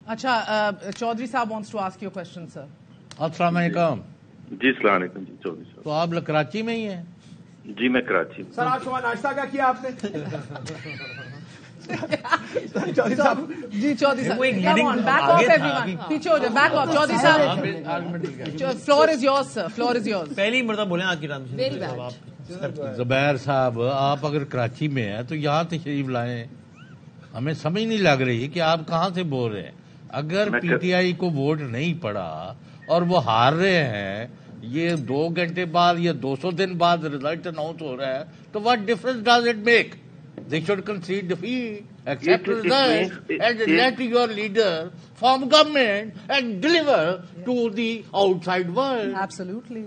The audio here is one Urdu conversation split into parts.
اچھا Chaudhry sahib wants to ask you question sir. السلام علیکم. جی السلام علیکم جی چودھری صاحب. تو آپ کراچی میں ہی ہیں؟ جی میں کراچی میں. سر آج صبح ناشتہ کیا کیا آپ نے؟ جی چودھری صاحب بیک آف ایوری ون, پیچھے ہو جائے, back off. Chaudhry sahib floor is yours sir, floor is yours. پہلی مرتبہ بولیں آج کی رات. زبیر صاحب آپ اگر کراچی میں ہیں تو یہاں تشریف لائیں. ہمیں سمجھ نہیں لگ رہی کہ آپ کہاں سے بول رہے ہیں. اگر پی ٹی آئی کو ووٹ نہیں پڑا اور وہ ہار رہے ہیں, یہ 2 گھنٹے بعد یا 200 دن بعد ریزلٹ اناؤنس ہو رہا ہے, تو what difference does it make? They should concede defeat, accept results, and let your leader form government and deliver to the outside world. Absolutely.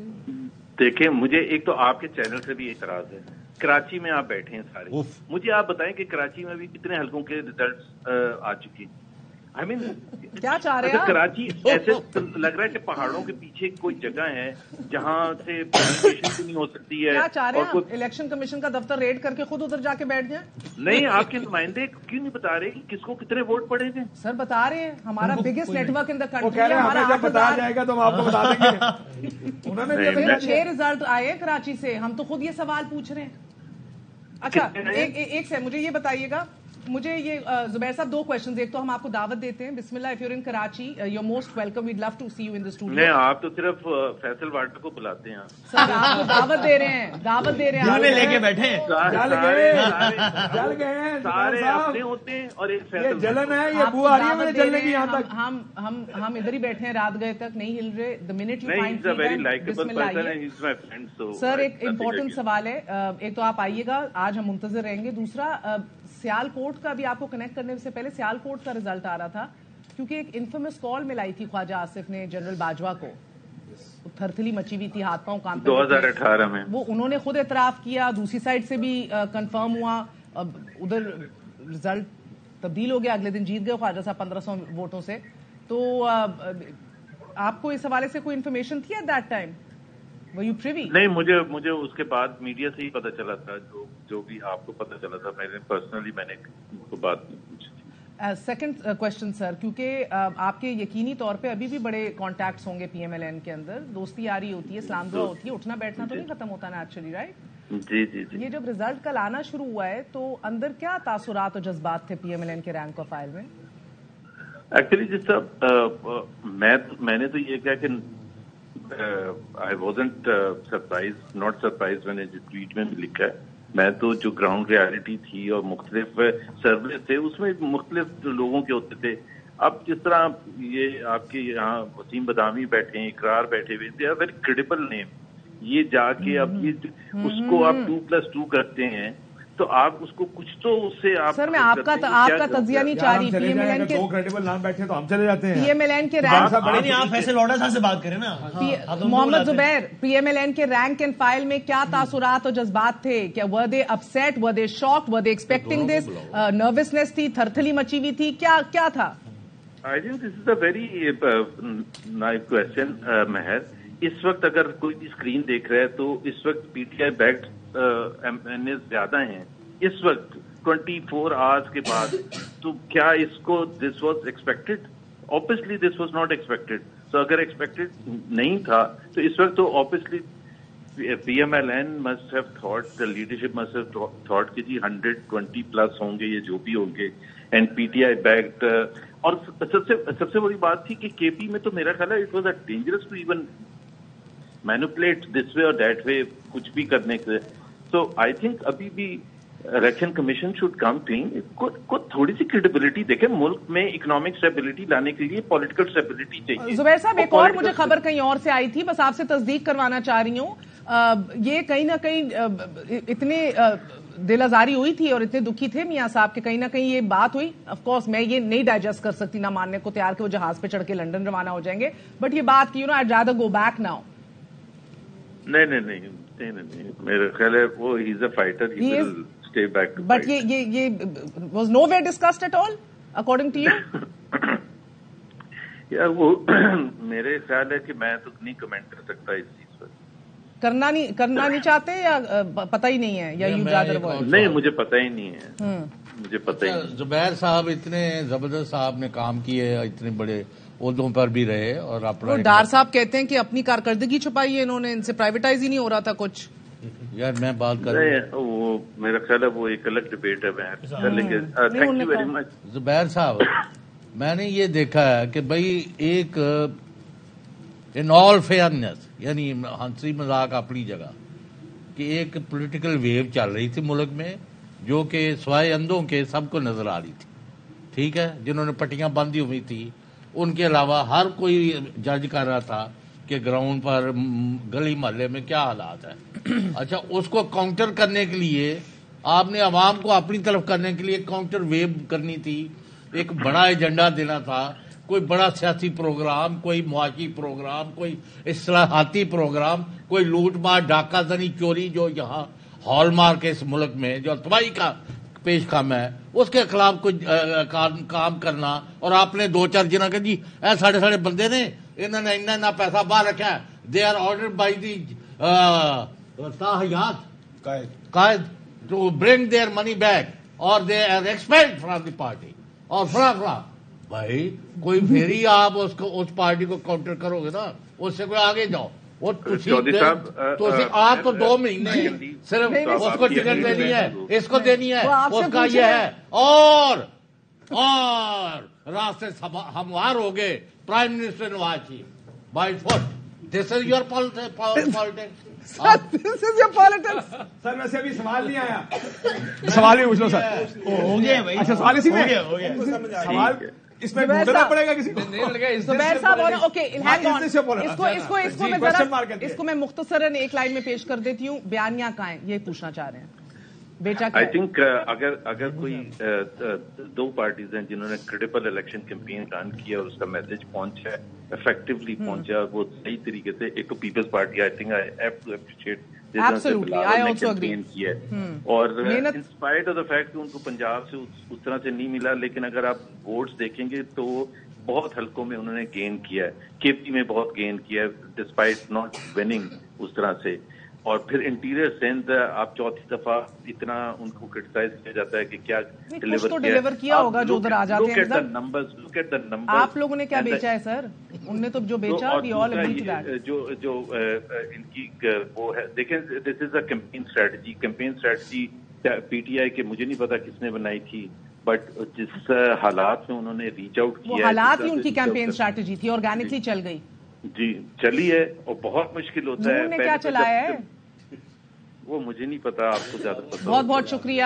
دیکھیں مجھے ایک تو آپ کے چینل سے بھی اعتراض ہے. کراچی میں آپ بیٹھے ہیں سارے, مجھے آپ بتائیں کہ کراچی میں بھی کتنے حلقوں کے ریزلٹس آ چکے ہیں. آئی مین کیا چاہ رہے ہیں کراچی ایسے لگ رہا ہے کہ پہاڑوں کے پیچھے کوئی جگہ ہے جہاں سے کمیونیکیشن بھی نہیں ہو سکتی ہے. کیا چاہ رہے ہیں الیکشن کمیشن کا دفتر ریڈ کر کے خود ادھر جا کے بیٹھ جائیں؟ نہیں, آپ کے نمائندے کیوں نہیں بتا رہے کہ کس کو کتنے ووٹ پڑے تھے؟ سر بتا رہے ہیں, ہمارا biggest network in the country ہے. ہمارا جب بتایا جائے گا تو ہم آپ کو بتا دیں گے. انہوں نے 6 ریزلٹ آئے کراچی سے, ہم تو خود یہ سوال پوچھ رہے ہیں. اچھا ایک سے مجھے یہ بتائیے گا, مجھے یہ زبیر صاحب 2 کوشچنز. ایک تو ہم آپ کو دعوت دیتے ہیں, بسم اللہ, if you are in Karachi you most welcome, we'd love to see you in the studio. نہیں, آپ تو صرف فیصل واٹر کو بلاتے ہیں. سر آپ کو دعوت دے رہے ہیں, دعوت دے رہے ہیں, لے کے بیٹھے ہیں. جل گئے سارے اپنے ہوتے ہیں اور ایک فیصل جلن ہے, یہ بو آ رہی ہے مجھے جلنے کی. یہاں تک ہم ادھر ہی بیٹھے ہیں, رات گئے تک نہیں ہل رہے. دا منٹ یو فائنڈ سر. ایک امپورٹنٹ سوال ہے, ایک تو آپ آئیے گا, آج ہم منتظر رہیں گے. دوسرا سیال کوٹ کا بھی آپ کو کنیکٹ کرنے سے پہلے سیال کوٹ کا رزلٹ آ رہا تھا, کیونکہ ایک انفیمس کال ملائی تھی خواجہ آصف نے جنرل باجوہ کو, تھرتھلی مچی ہوئی تھی, ہاتھ پاؤں کام 2018 میں. وہ انہوں نے خود اعتراف کیا, دوسری سائڈ سے بھی کنفرم ہوا. ادھر رزلٹ تبدیل ہو گیا, اگلے دن جیت گئے خواجہ صاحب 1500 ووٹوں سے. تو آپ کو اس حوالے سے کوئی انفارمیشن تھی at that time? Were you privy? نہیں, مجھے اس کے بعد میڈیا سے ہی پتا چلا تھا, جو بھی آپ کو پتا چلا تھا. میں نے پرسنلی ان کو بات نہیں پوچھی تھی. سیکنڈ کوشچن سر, کیونکہ آپ کے یقینی طور پہ ابھی بھی بڑے کانٹیکٹس ہوں گے پی ایم ایل این کے اندر, دوستی یاری ہوتی ہے, سلام دعا ہوتی ہے, اٹھنا بیٹھنا تو نہیں ختم ہوتا نیچرلی, رائٹ؟ جی جی جی. یہ جب رزلٹ کل آنا شروع ہوا ہے تو اندر کیا تاثرات اور جذبات تھے پی ایم ایل این کے رینک اور فائل میں؟ ایکچولی جس طرح میں نے تو یہ کہا کہ I wasn't surprised, not surprised when جو ٹویٹ میں لکھا ہے. میں تو جو گراؤنڈ ریالٹی تھی اور مختلف سروے تھے اس میں مختلف لوگوں کے ہوتے تھے. اب جس طرح یہ آپ کے یہاں وسیم بدامی بیٹھے ہیں, اقرار بیٹھے ہوئے, دے آر ویری کریڈیبل نیم. یہ جا کے اب یہ اس کو آپ 2+2 کرتے ہیں تو آپ اس کو کچھ تو اس سے آپ. سر میں آپ کا تجزیہ نہیں چاہ رہی. پی ایم ایل این کے 2 کریڈیبل نام بیٹھے تو ہم چلے جاتے ہیں. پی ایم ایل این کے رینک, آپ فیصل واٹر صاحب سے بات کریں نا. محمد زبیر, پی ایم ایل این کے رینک اینڈ فائل میں کیا تاثرات اور جذبات تھے؟ کیا ور دے upset, were they shocked, were they expecting this, nervousness تھی, تھرتھلی مچی ہوئی تھی, کیا تھا؟ I think this is a very nice question مہر. اس وقت اگر کوئی بھی اسکرین دیکھ رہا ہے تو اس وقت P T I backed M N A زیادہ ہیں اس وقت 24 آورس کے بعد. تو کیا اس کو this was expected? Obviously this was not expected. تو اگر ایکسپیکٹڈ نہیں تھا تو اس وقت تو obviously P M L N must have thought, the leadership must have thought کہ جی 120+ ہوں گے یہ جو بھی ہوں گے, and P T I backed. اور سب سے بڑی بات تھی کہ کے پی میں تو میرا خیال ہے it was a dangerous to even manipulate this way اور دیٹ وے, کچھ بھی کرنے سے. سو آئی تھنک ابھی بھی election commission should come clean, کو تھوڑی سی کریڈیبلٹی دیکھیں. ملک میں اکنامک اسٹیبلٹی لانے کے لیے پولیٹیکل اسٹیبلٹی چاہیے. زبیر صاحب ایک اور مجھے خبر کہیں اور سے آئی تھی, بس آپ سے تصدیق کروانا چاہ رہی ہوں. یہ کہیں نہ کہیں اتنے دل آزاری ہوئی تھی اور اتنے دکھی تھے میاں صاحب کہ کہیں نہ کہیں یہ بات ہوئی. آف کورس میں یہ نہیں ڈائجسٹ کر سکتی, نہ ماننے کو تیار کہ وہ جہاز پہ چڑھ کے لنڈن روانہ ہو جائیں گے, بٹ یہ بات کی I'd rather go back now. نہیں میرا خیال ہے وہ he is a fighter, he will stay back. But یہ was no way discussed at all according to you? یار وہ میرے خیال ہے کہ میں تو نہیں کمنٹ کر سکتا اس چیز پر. کرنا نہیں چاہتے یا پتہ ہی نہیں ہے یا یو رادر اوائڈ؟ نہیں مجھے پتہ ہی نہیں ہے، مجھے پتہ ہی نہیں۔ زبیر صاحب اتنے زبردست صاحب نے کام کیے، اتنے بڑے عہدوں پر بھی رہے اور اپنا ڈار صاحب کہتے ہیں کہ اپنی کارکردگی چھپائی ہے انہوں نے، ان سے پرائیویٹائز ہی نہیں ہو رہا تھا کچھ۔ یار میں بات کر وہ میرا خیال ہے وہ ایک الگ ڈبیٹ ہے، تھینک یو ویری مچ۔ زبیر صاحب میں نے یہ دیکھا ہے کہ بھائی ایک ان آل فیئرنیس، یعنی ہنسی مذاق اپنی جگہ، کہ ایک پولیٹیکل ویو چل رہی تھی ملک میں جو کہ سوائے اندھوں کے سب کو نظر آ رہی تھی، ٹھیک ہے، جنہوں نے پٹیاں باندھی ہوئی تھی ان کے علاوہ ہر کوئی جج کر رہا تھا کہ گراؤنڈ پر گلی محلے میں کیا حالات ہے۔ اچھا، اس کو کاؤنٹر کرنے کے لیے آپ نے عوام کو اپنی طرف کرنے کے لیے کاؤنٹر ویو کرنی تھی، ایک بڑا ایجنڈا دینا تھا، کوئی بڑا سیاسی پروگرام، کوئی معاشی پروگرام، کوئی اصلاحاتی پروگرام، کوئی لوٹ مار ڈاکہ زنی چوری جو یہاں ہال مارک ہے اس ملک میں، جو تباہی کا پیش خام ہے، اس کے خلاف کچھ کام کرنا۔ اور آپ نے دو چار جنہ کہ جی اے ساڑھے بندے نے انہوں نے اتنا پیسہ باہر رکھا ہے، they are ordered by the Quaid to bring their money back اور they are expect from the party اور فلاں بھائی کوئی پھیری آپ اس پارٹی کو کاؤنٹر کرو گے نا، اس سے کوئی آگے جاؤ۔ وہ آپ تو 2 مہینے صرف اس کو ٹکٹ دینی ہے، اس کو دینی ہے، اس کا یہ ہے، اور راستے ہموار ہو گئے prime minister Nawaz Sharif by foot. This is your politics. Sir ویسے ابھی سوال نہیں آیا، سوال ہی پوچھ لو سر۔ ہو گیا بھائی، اچھا سوال اسی میں ہو گیا۔ سوال اس میں ڈھونڈنا پڑے گا کسی کو۔ زبیر صاحب اوکے، اس کو میں مختصراً ایک لائن میں پیش کر دیتی ہوں، بیانیہ کہاں ہے یہ پوچھنا چاہ رہے ہیں، بیٹا آئی تھنک اگر کوئی 2 پارٹیز ہیں جنہوں نے کریڈیبل الیکشن کیمپین رن کیا اور اس کا میسج پہنچا ہے، افیکٹولی پہنچا اور وہ صحیح طریقے سے، ایک تو Peoples Party, I think I have to appreciate campaign کیا ہے، اور انسپائٹ آف دا فیکٹ کہ ان کو پنجاب سے اس طرح سے نہیں ملا، لیکن اگر آپ ووٹس دیکھیں گے تو بہت حلقوں میں انہوں نے گین کیا ہے، کے پی میں بہت گین کیا ہے ڈسپائٹ ناٹ وننگ اس طرح سے۔ اور پھر انٹیریئر سندھ آپ چوتھی دفعہ اتنا ان کو کرٹیسائز کیا جاتا ہے کہ کیا ڈلیور کیا ہوگا جو ادھر آ جاتے ہیں۔ آپ لوگوں نے کیا بیچا ہے سر؟ ان نے تو جو بیچا جو ان کی وہ ہے، دیکھیں this is a campaign strategy P T I کے، مجھے نہیں پتا کس نے بنائی تھی، بٹ جس حالات میں انہوں نے ریچ آؤٹ کیا، حالات ہی ان کی کیمپین اسٹریٹجی تھی، آرگینکلی چل گئی جی، چلی ہے، اور بہت مشکل ہوتا ہے۔ کیا چلایا ہے وہ مجھے نہیں پتا، آپ کو زیادہ پتا۔ بہت بہت شکریہ۔